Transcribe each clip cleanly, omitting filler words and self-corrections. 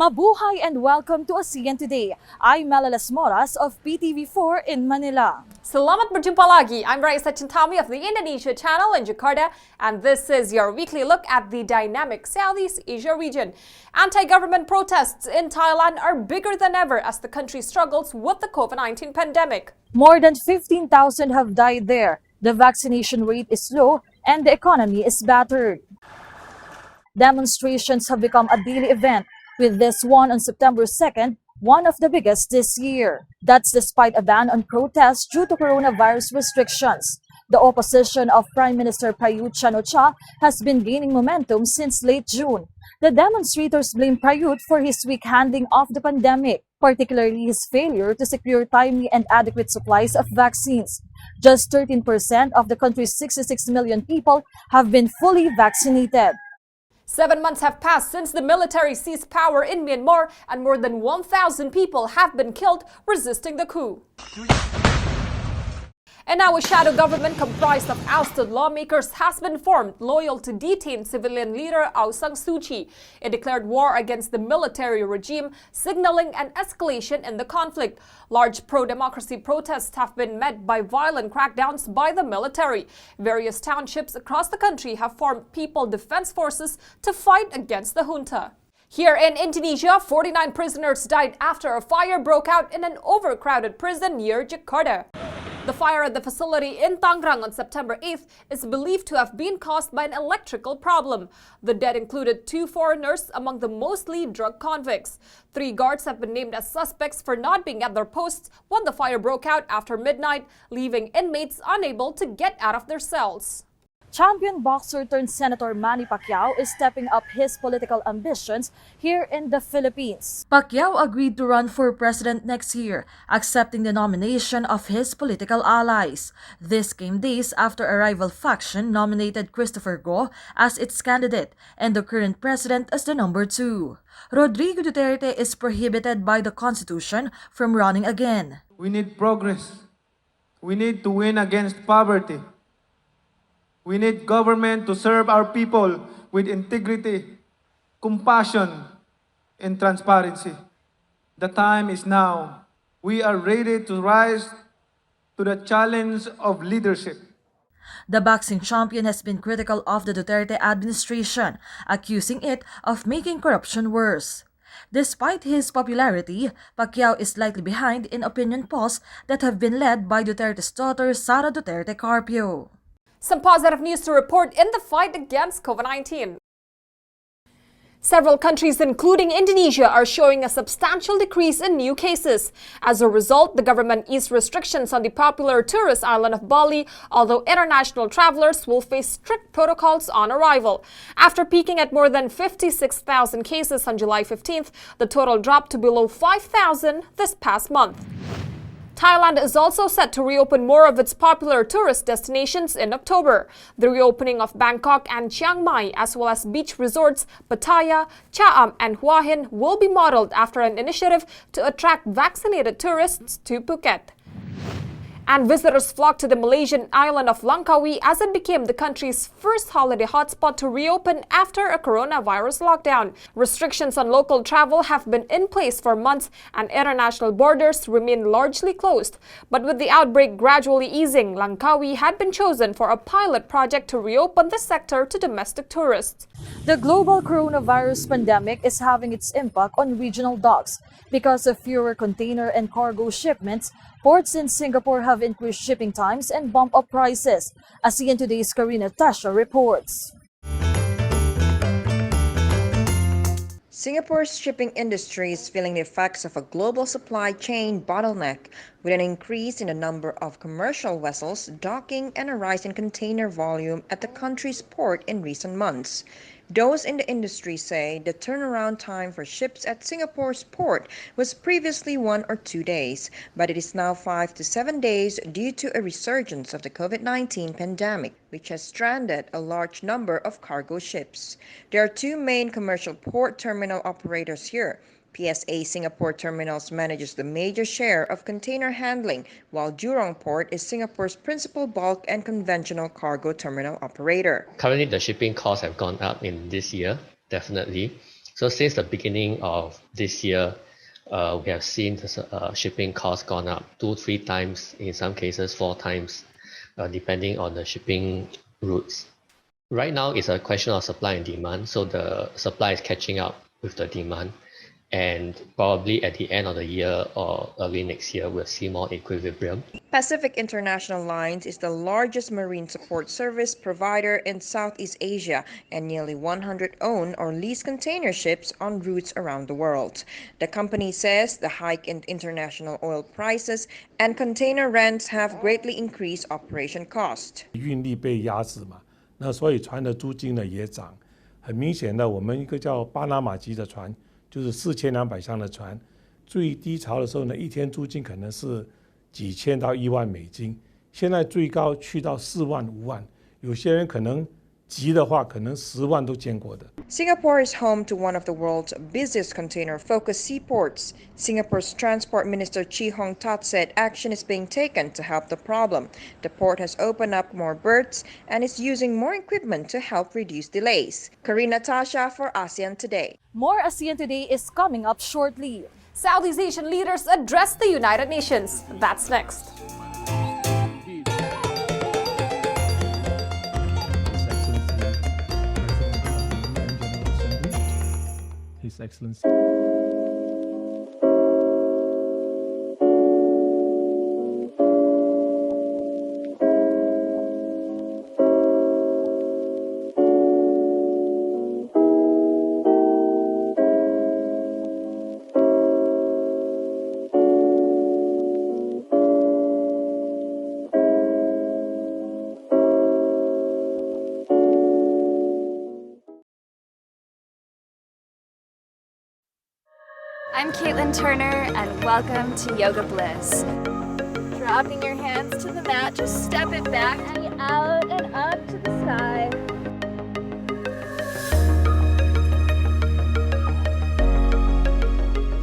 Mabuhay and welcome to ASEAN Today. I'm Mela Lesmoras of PTV4 in Manila. Selamat berjumpa lagi. I'm Raissa Chentami of the Indonesia channel in Jakarta, and this is your weekly look at the dynamic Southeast Asia region. Anti-government protests in Thailand are bigger than ever as the country struggles with the COVID-19 pandemic. More than 15,000 have died there. The vaccination rate is low and the economy is battered. Demonstrations have become a daily event, with this one on September 2nd, one of the biggest this year. That's despite a ban on protests due to coronavirus restrictions. The opposition of Prime Minister Prayut Chan-o-cha has been gaining momentum since late June. The demonstrators blame Prayut for his weak handling of the pandemic, particularly his failure to secure timely and adequate supplies of vaccines. Just 13% of the country's 66 million people have been fully vaccinated. 7 months have passed since the military seized power in Myanmar, and more than 1,000 people have been killed resisting the coup. And now a shadow government comprised of ousted lawmakers has been formed, loyal to detained civilian leader Aung San Suu Kyi. It declared war against the military regime, signaling an escalation in the conflict. Large pro-democracy protests have been met by violent crackdowns by the military. Various townships across the country have formed people defense forces to fight against the junta. Here in Indonesia, 49 prisoners died after a fire broke out in an overcrowded prison near Jakarta. The fire at the facility in Tangerang on September 8th is believed to have been caused by an electrical problem. The dead included 2 foreigners among the mostly drug convicts. 3 guards have been named as suspects for not being at their posts when the fire broke out after midnight, leaving inmates unable to get out of their cells. Champion boxer turned Senator Manny Pacquiao is stepping up his political ambitions here in the Philippines. Pacquiao agreed to run for president next year, accepting the nomination of his political allies. This came days after a rival faction nominated Christopher Go as its candidate and the current president as the number 2. Rodrigo Duterte is prohibited by the Constitution from running again. We need progress. We need to win against poverty. We need government to serve our people with integrity, compassion, and transparency. The time is now. We are ready to rise to the challenge of leadership. The boxing champion has been critical of the Duterte administration, accusing it of making corruption worse. Despite his popularity, Pacquiao is slightly behind in opinion polls that have been led by Duterte's daughter Sara Duterte Carpio. Some positive news to report in the fight against COVID-19. Several countries, including Indonesia, are showing a substantial decrease in new cases. As a result, the government eased restrictions on the popular tourist island of Bali, although international travelers will face strict protocols on arrival. After peaking at more than 56,000 cases on July 15th, the total dropped to below 5,000 this past month. Thailand is also set to reopen more of its popular tourist destinations in October. The reopening of Bangkok and Chiang Mai, as well as beach resorts Pattaya, Cha Am, and Hua Hin, will be modeled after an initiative to attract vaccinated tourists to Phuket. And visitors flocked to the Malaysian island of Langkawi as it became the country's first holiday hotspot to reopen after a coronavirus lockdown. Restrictions on local travel have been in place for months and international borders remain largely closed. But with the outbreak gradually easing, Langkawi had been chosen for a pilot project to reopen the sector to domestic tourists. The global coronavirus pandemic is having its impact on regional docks. Because of fewer container and cargo shipments, ports in Singapore have increased shipping times and bumped up prices. ASEAN Today's Karina Tasha reports. Singapore's shipping industry is feeling the effects of a global supply chain bottleneck, with an increase in the number of commercial vessels docking and a rise in container volume at the country's port in recent months. Those in the industry say the turnaround time for ships at Singapore's port was previously 1 or 2 days, but it is now 5 to 7 days due to a resurgence of the COVID-19 pandemic, which has stranded a large number of cargo ships. There are 2 main commercial port terminal operators here. PSA Singapore Terminals manages the major share of container handling, while Jurong Port is Singapore's principal bulk and conventional cargo terminal operator. Currently, the shipping costs have gone up in this year, definitely. So since the beginning of this year, we have seen the shipping costs gone up 2-3 times, in some cases 4 times, depending on the shipping routes. Right now, it's a question of supply and demand. So the supply is catching up with the demand. And probably at the end of the year or early next year, we'll see more equilibrium. Pacific International Lines is the largest marine support service provider in Southeast Asia and nearly 100 own or lease container ships on routes around the world. The company says the hike in international oil prices and container rents have greatly increased operation cost. 运力被压制嘛，那所以船的租金呢也涨。很明显的，我们一个叫巴拿马级的船，就是4200箱的船，最低潮的时候呢，一天租金可能是几千到1万美金，现在最高去到4万5万，有些人可能急的话，可能10万都见过的。Singapore is home to one of the world's busiest container-focused seaports. Singapore's Transport Minister Chee Hong Tat said action is being taken to help the problem. The port has opened up more berths and is using more equipment to help reduce delays. Karina Tasha for ASEAN Today. More ASEAN Today is coming up shortly. Southeast Asian leaders address the United Nations. That's next. His Excellency. I'm Caitlin Turner, and welcome to Yoga Bliss. Dropping your hands to the mat, just step it back and out and up to the sky.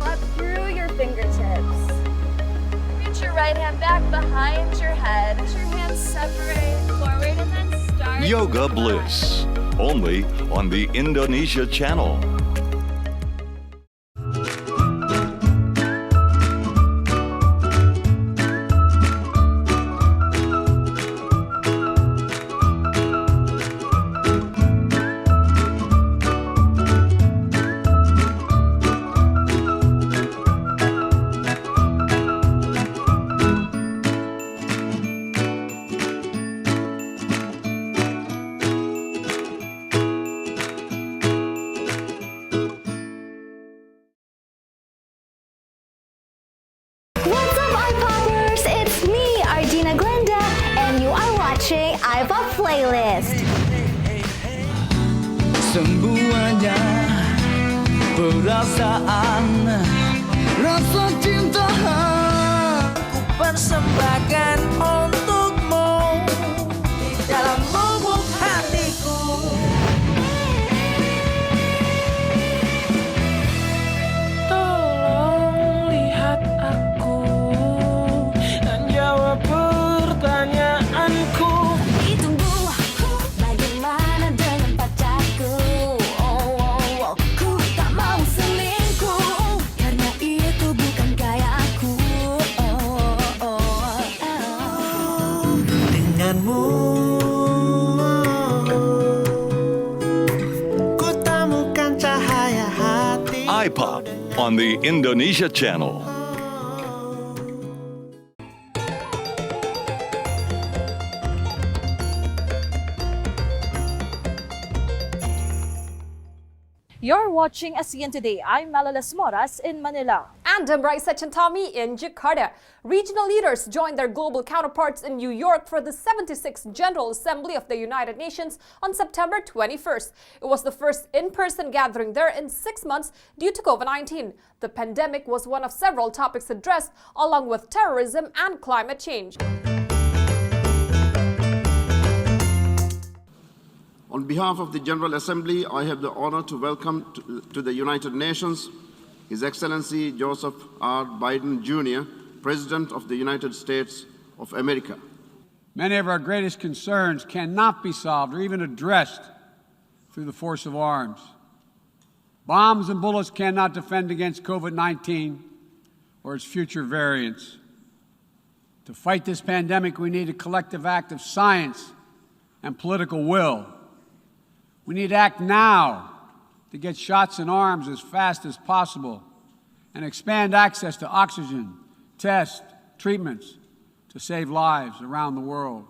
Up through your fingertips. Reach your right hand back behind your head. Let your hands separate forward and then start. Yoga Bliss, only on the Indonesia channel. Playlist. Semuanya perasaan rasa cinta ku persembahkan untukmu di dalam lubuk hatiku. Tolong lihat aku dan jawab pertanyaanku. iPop on the Indonesia channel. You're watching ASEAN Today. I'm Mela Lesmoras in Manila. And I'm Raissa Chentami in Jakarta. Regional leaders joined their global counterparts in New York for the 76th General Assembly of the United Nations on September 21st. It was the first in-person gathering there in 6 months due to COVID-19. The pandemic was one of several topics addressed, along with terrorism and climate change. On behalf of the General Assembly, I have the honor to welcome to the United Nations His Excellency Joseph R. Biden, Jr., President of the United States of America. Many of our greatest concerns cannot be solved or even addressed through the force of arms. Bombs and bullets cannot defend against COVID-19 or its future variants. To fight this pandemic, we need a collective act of science and political will. We need to act now to get shots in arms as fast as possible and expand access to oxygen, tests, treatments to save lives around the world.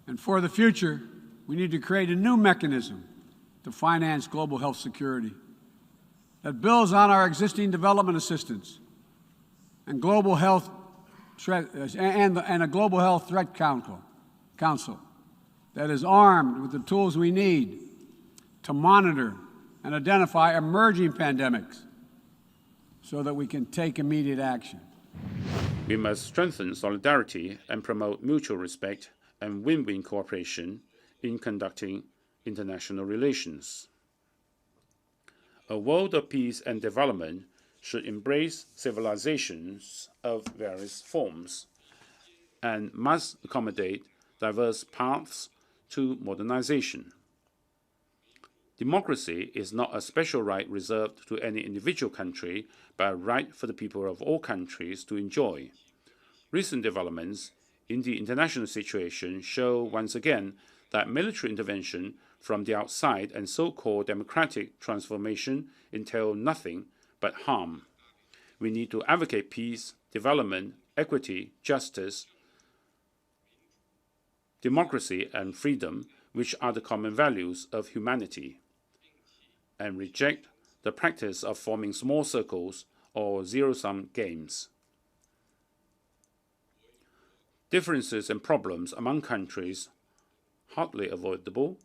And for the future, we need to create a new mechanism to finance global health security that builds on our existing development assistance and global health and a global health threat council that is armed with the tools we need to monitor and identify emerging pandemics so that we can take immediate action. We must strengthen solidarity and promote mutual respect and win-win cooperation in conducting international relations. A world of peace and development should embrace civilizations of various forms and must accommodate diverse paths to modernization. Democracy is not a special right reserved to any individual country, but a right for the people of all countries to enjoy. Recent developments in the international situation show once again that military intervention from the outside and so-called democratic transformation entail nothing but harm. We need to advocate peace, development, equity, justice, democracy, and freedom, which are the common values of humanity, and reject the practice of forming small circles or zero-sum games. Differences and problems among countries, hardly avoidable,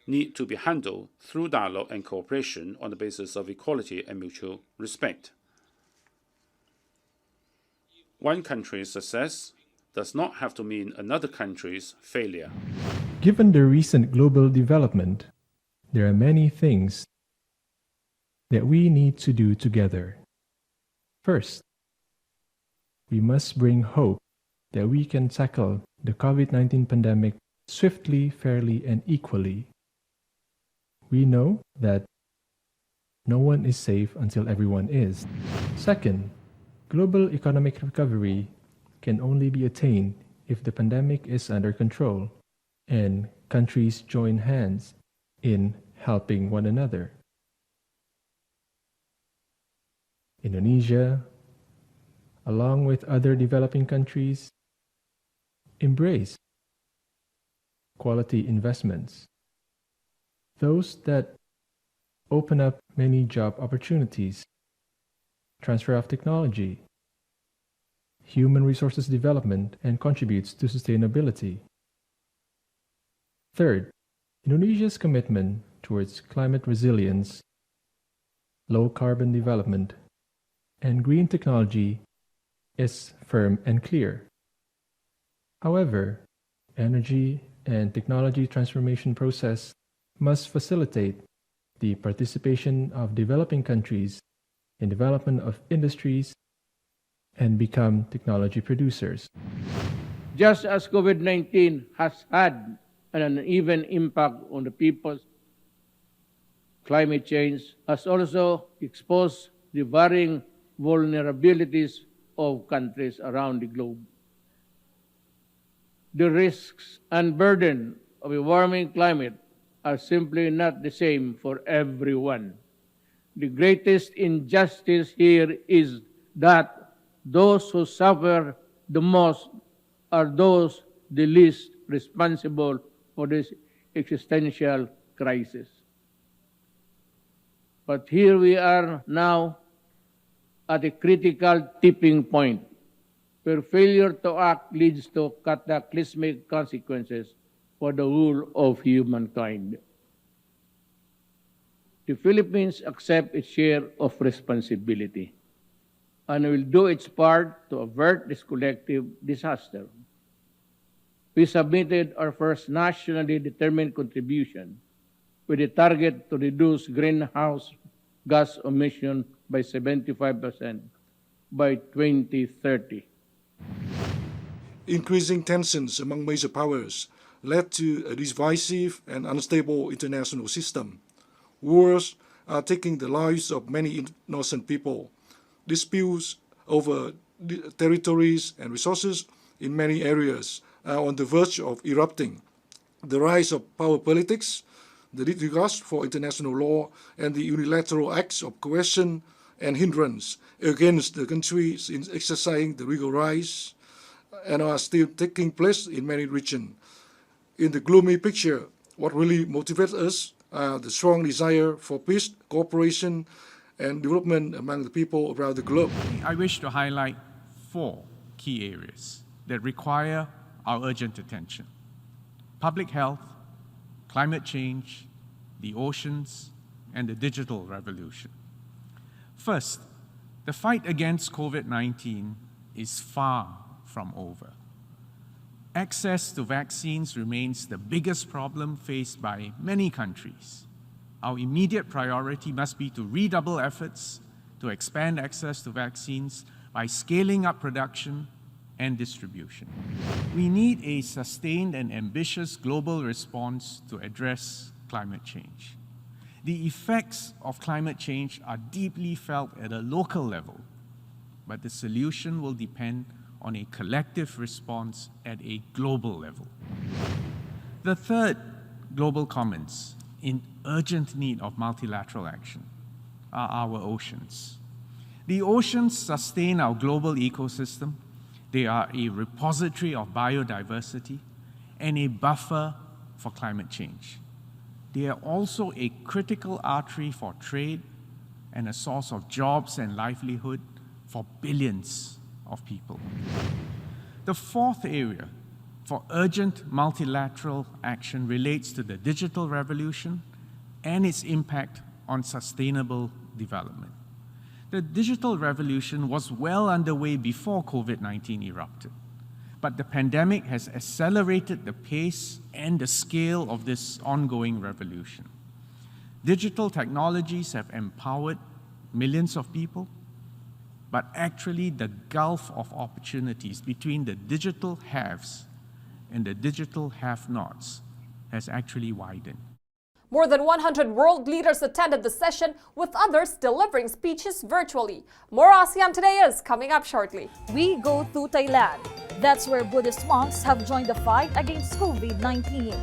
need to be handled through dialogue and cooperation on the basis of equality and mutual respect. One country's success does not have to mean another country's failure. Given the recent global development, there are many things that we need to do together. First, we must bring hope that we can tackle the COVID-19 pandemic swiftly, fairly, and equally. We know that no one is safe until everyone is. Second, global economic recovery can only be attained if the pandemic is under control and countries join hands in helping one another. Indonesia, along with other developing countries, embrace quality investments, those that open up many job opportunities, transfer of technology, human resources development, and contributes to sustainability. Third, Indonesia's commitment towards climate resilience, low carbon development, and green technology is firm and clear. However, energy and technology transformation process must facilitate the participation of developing countries in development of industries and become technology producers. Just as COVID-19 has had an uneven impact on the peoples, climate change has also exposed the varying vulnerabilities of countries around the globe. The risks and burden of a warming climate are simply not the same for everyone. The greatest injustice here is that those who suffer the most are those the least responsible for this existential crisis. But here we are now at a critical tipping point where failure to act leads to cataclysmic consequences for the whole of humankind. The Philippines accepts its share of responsibility and will do its part to avert this collective disaster. We submitted our first nationally determined contribution with a target to reduce greenhouse gas emission by 75% by 2030. Increasing tensions among major powers led to a divisive and unstable international system. Wars are taking the lives of many innocent people. Disputes over territories and resources in many areas are on the verge of erupting. The rise of power politics, the disregard for international law, and the unilateral acts of coercion and hindrance against the countries in exercising the legal rights and are still taking place in many regions. In the gloomy picture, what really motivates us are the strong desire for peace, cooperation, and development among the people around the globe. I wish to highlight 4 key areas that require our urgent attention: public health, climate change, the oceans, and the digital revolution. First, the fight against COVID-19 is far from over. Access to vaccines remains the biggest problem faced by many countries. Our immediate priority must be to redouble efforts to expand access to vaccines by scaling up production and distribution. We need a sustained and ambitious global response to address climate change. The effects of climate change are deeply felt at a local level, but the solution will depend on a collective response at a global level. The third global commons in urgent need of multilateral action are our oceans. The oceans sustain our global ecosystem. They are a repository of biodiversity and a buffer for climate change. They are also a critical artery for trade and a source of jobs and livelihood for billions of people. The fourth area for urgent multilateral action relates to the digital revolution and its impact on sustainable development. The digital revolution was well underway before COVID-19 erupted, but the pandemic has accelerated the pace and the scale of this ongoing revolution. Digital technologies have empowered millions of people, but actually the gulf of opportunities between the digital haves and the digital have-nots has actually widened. More than 100 world leaders attended the session, with others delivering speeches virtually. More ASEAN Today is coming up shortly. We go to Thailand. That's where Buddhist monks have joined the fight against COVID-19.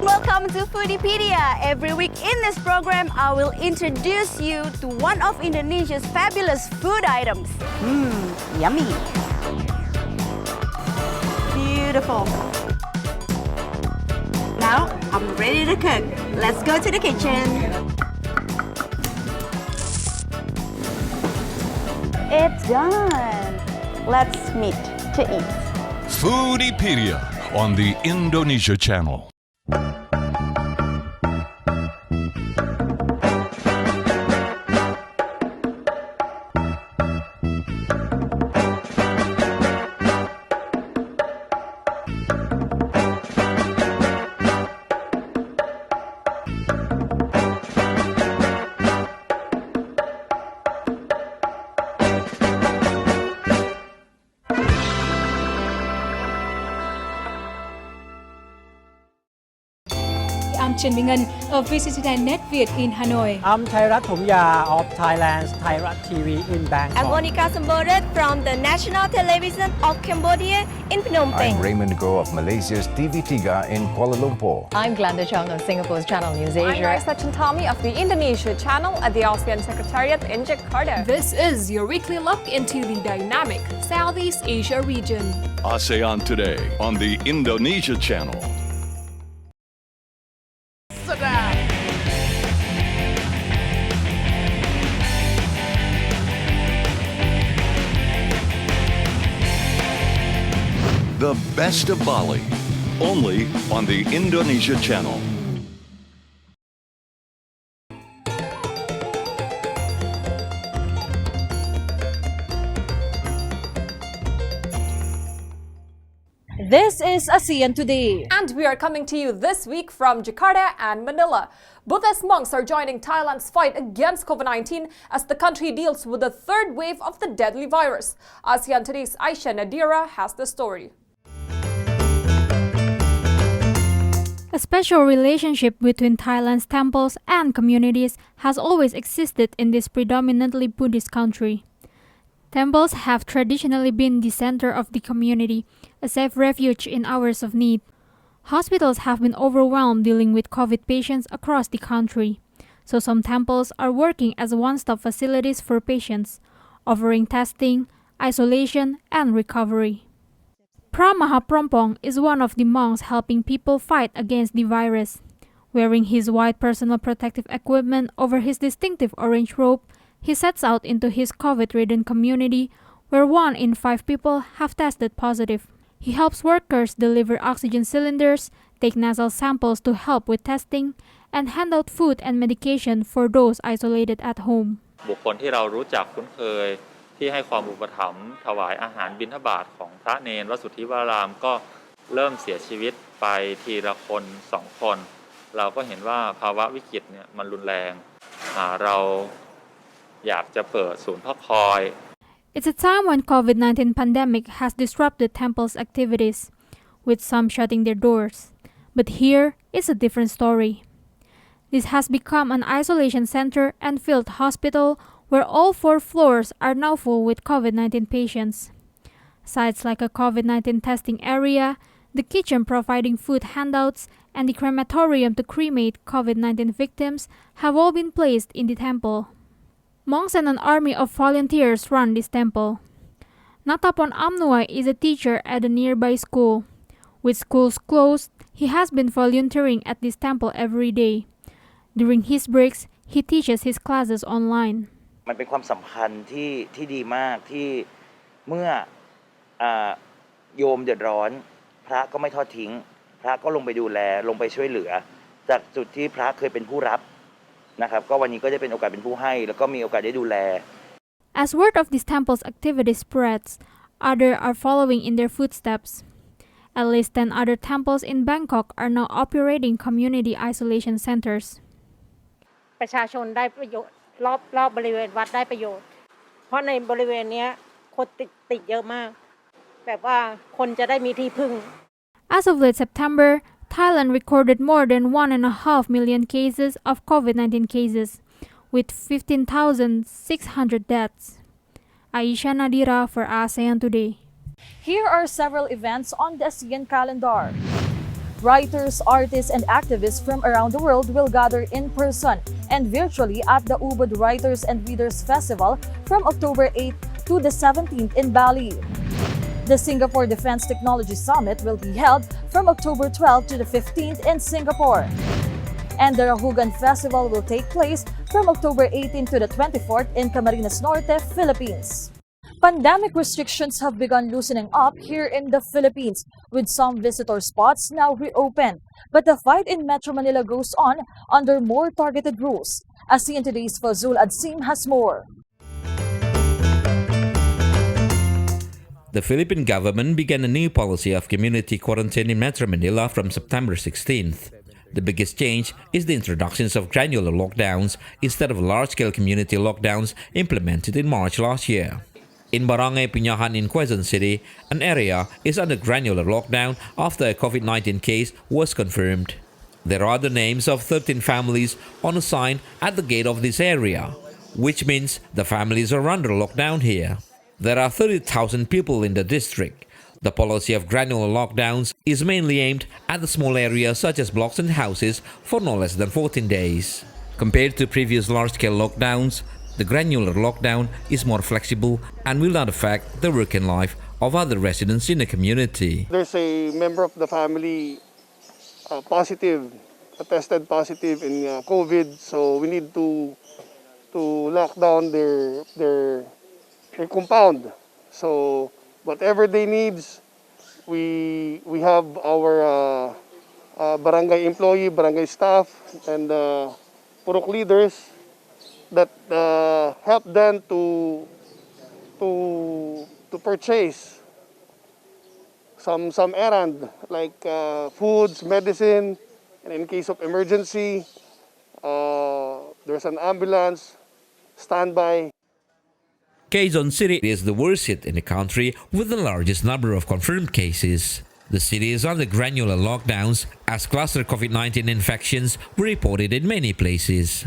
Welcome to Foodiepedia. Every week in this program, I will introduce you to one of Indonesia's fabulous food items. Yummy. Beautiful. Now, I'm ready to cook. Let's go to the kitchen. It's done. Let's meet to eat. Foodiepedia on the Indonesia Channel. I'm Trần Minh Ngân of VCCN Net Việt in Hanoi. I'm Thairat Thomya of Thailand's Thairat TV in Bangkok. I'm Monica Sambodet from the National Television of Cambodia in Phnom Penh. I'm Raymond Goh of Malaysia's TV3 in Kuala Lumpur. I'm Glenda Chong of Singapore's Channel News Asia. I'm Raissa Chentami of the Indonesia channel at the ASEAN Secretariat in Jakarta. This is your weekly look into the dynamic Southeast Asia region. ASEAN Today on the Indonesia Channel. The best of Bali only on the Indonesia Channel. This is ASEAN Today. And we are coming to you this week from Jakarta and Manila. Buddhist monks are joining Thailand's fight against COVID-19 as the country deals with the third wave of the deadly virus. ASEAN Today's Aisha Nadira has the story. A special relationship between Thailand's temples and communities has always existed in this predominantly Buddhist country. Temples have traditionally been the center of the community, a safe refuge in hours of need. Hospitals have been overwhelmed dealing with COVID patients across the country, so some temples are working as one-stop facilities for patients, offering testing, isolation, and recovery. Mahaprompong is one of the monks helping people fight against the virus. Wearing his white personal protective equipment over his distinctive orange robe, he sets out into his COVID-ridden community where 1 in 5 people have tested positive. He helps workers deliver oxygen cylinders, take nasal samples to help with testing, and hand out food and medication for those isolated at home. บุคคลที่เรารู้จักคุ้นเคยที่ให้ความอุปถัมภ์ถวายอาหารบิณฑบาตของพระเนรวสุทธิวรามก็เริ่มเสียชีวิตไปทีละคน2 คนเราก็เห็นว่าภาวะวิกฤตเนี่ยมันรุนแรงเราอยากจะเปิดศูนย์พักคอย It's a time when COVID-19 pandemic has disrupted temples' activities, with some shutting their doors. But here is a different story. This has become an isolation center and field hospital where all 4 floors are now full with COVID-19 patients. Sites like a COVID-19 testing area, the kitchen providing food handouts, and the crematorium to cremate COVID-19 victims have all been placed in the temple. Monks and an army of volunteers run this temple. Natapon Amnoy is a teacher at a nearby school. With schools closed, he has been volunteering at this temple every day. During his breaks, he teaches his classes online. มันเป็นความสัมพันธ์ที่ดีมากที่เมื่อโยมเดือดร้อนพระก็ไม่ทอดทิ้งพระก็ลงไปดูแลลงไปช่วยเหลือจากจุดที่พระเคยเป็นผู้รับนะครับก็วันนี้ก็จะเป็นโอกาสเป็นผู้ให้แล้วก็มีโอกาสได้ดูแล As word of this temple's activity spreads, others are following in their footsteps. At least 10 other temples in Bangkok are now operating community isolation centers. ประชาชนได้ประโยชน์รอบบริเวณวัดได้ประโยชน์เพราะในบริเวณนี้คนติดเยอะมากแบบว่าคนจะได้มีที่พึ่ง As of late September, Thailand recorded more than 1.5 million cases of COVID-19 cases, with 15,600 deaths. Aisha Nadira for ASEAN Today. Here are several events on the ASEAN calendar. Writers, artists, and activists from around the world will gather in person and virtually at the Ubud Writers and Readers Festival from October 8th to the 17th in Bali. The Singapore Defense Technology Summit will be held from October 12th to the 15th in Singapore. And the Rahugan Festival will take place from October 18th to the 24th in Camarines Norte, Philippines. Pandemic restrictions have begun loosening up here in the Philippines, with some visitor spots now reopened. But the fight in Metro Manila goes on under more targeted rules. ASEAN Today's Fazul Adsim has more. The Philippine government began a new policy of community quarantine in Metro Manila from September 16th. The biggest change is the introduction of granular lockdowns instead of large-scale community lockdowns implemented in March last year. In Barangay Piñahan in Quezon City, an area is under granular lockdown after a COVID-19 case was confirmed. There are the names of 13 families on a sign at the gate of this area, which means the families are under lockdown here. There are 30,000 people in the district. The policy of granular lockdowns is mainly aimed at the small areas such as blocks and houses for no less than 14 days. Compared to previous large-scale lockdowns, the granular lockdown is more flexible and will not affect the working life of other residents in the community. There's a member of the family tested positive in COVID, so we need to lock down their compound. So whatever they needs, we have our barangay employee, barangay staff, and purok leaders that help them to purchase some errand like foods, medicine, and in case of emergency, there's an ambulance standby. Quezon City is the worst hit in the country with the largest number of confirmed cases. The city is under granular lockdowns as cluster COVID-19 infections were reported in many places.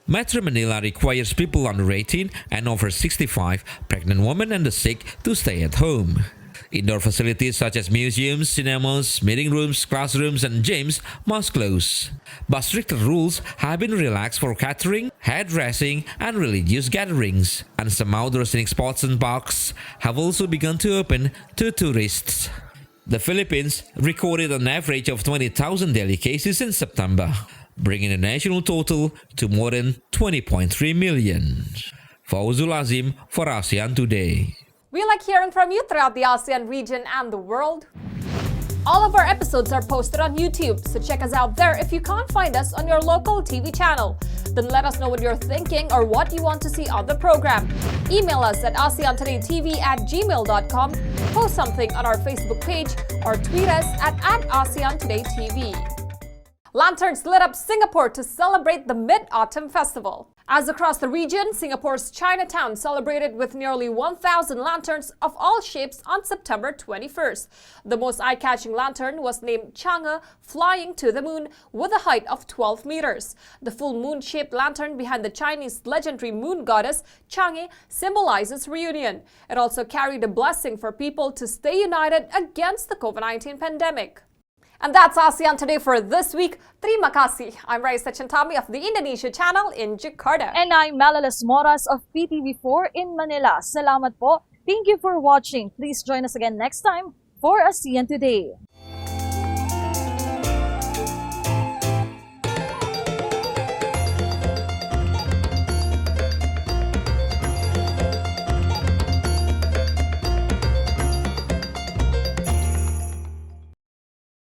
Metro Manila requires people under 18 and over 65, pregnant women and the sick to stay at home. Indoor facilities such as museums, cinemas, meeting rooms, classrooms and gyms must close. But stricter rules have been relaxed for catering, hairdressing and religious gatherings. And some outdoor scenic spots and parks have also begun to open to tourists. The Philippines recorded an average of 20,000 daily cases in September, bringing the national total to more than 20.3 million. Fauzul Azim for ASEAN Today. We like hearing from you throughout the ASEAN region and the world. All of our episodes are posted on YouTube, so check us out there if you can't find us on your local TV channel. Then let us know what you're thinking or what you want to see on the program. Email us at ASEANTodayTV@gmail.com, post something on our Facebook page, or tweet us at ASEANTodayTV. Lanterns lit up Singapore to celebrate the Mid-Autumn Festival. As across the region, Singapore's Chinatown celebrated with nearly 1,000 lanterns of all shapes on September 21st. The most eye-catching lantern was named Chang'e, flying to the moon with a height of 12 meters. The full moon-shaped lantern behind the Chinese legendary moon goddess Chang'e symbolizes reunion. It also carried a blessing for people to stay united against the COVID-19 pandemic. And that's ASEAN Today for this week. Terima kasih. I'm Raissa Chentami of the Indonesia channel in Jakarta. And I'm Mela Lesmoras of PTV4 in Manila. Salamat po. Thank you for watching. Please join us again next time for ASEAN Today.